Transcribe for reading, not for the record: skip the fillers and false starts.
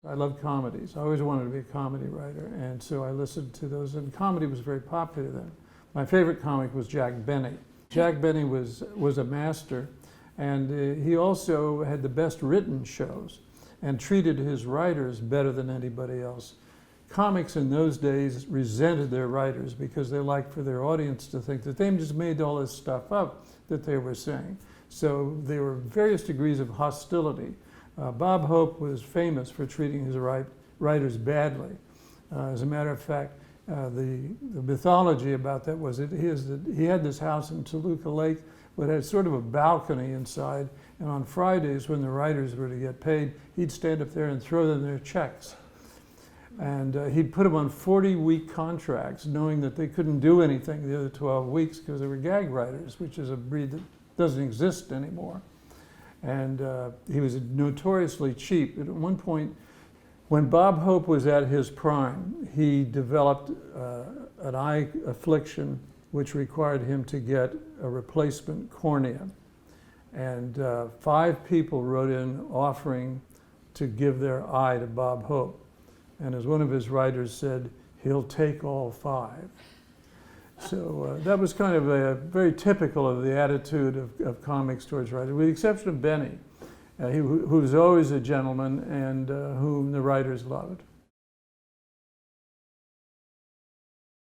I love comedies. I always wanted to be a comedy writer, and so I listened to those, and comedy was very popular then. My favorite comic was Jack Benny. Jack Benny was a master, and he also had the best written shows and treated his writers better than anybody else. Comics in those days resented their writers because they liked for their audience to think that they just made all this stuff up that they were saying. So there were various degrees of hostility. Bob Hope was famous for treating his writers badly. As a matter of fact, the mythology about that was that he had this house in Toluca Lake, but had sort of a balcony inside, and on Fridays when the writers were to get paid, he'd stand up there and throw them their checks. And he'd put them on 40-week contracts, knowing that they couldn't do anything the other 12 weeks because they were gag writers, which is a breed that doesn't exist anymore. And he was notoriously cheap. At one point, when Bob Hope was at his prime, he developed an eye affliction which required him to get a replacement cornea. And 5 people wrote in offering to give their eye to Bob Hope. And as one of his writers said, he'll take all 5. So that was kind of very typical of the attitude of comics towards writers, with the exception of Benny, who was always a gentleman and whom the writers loved.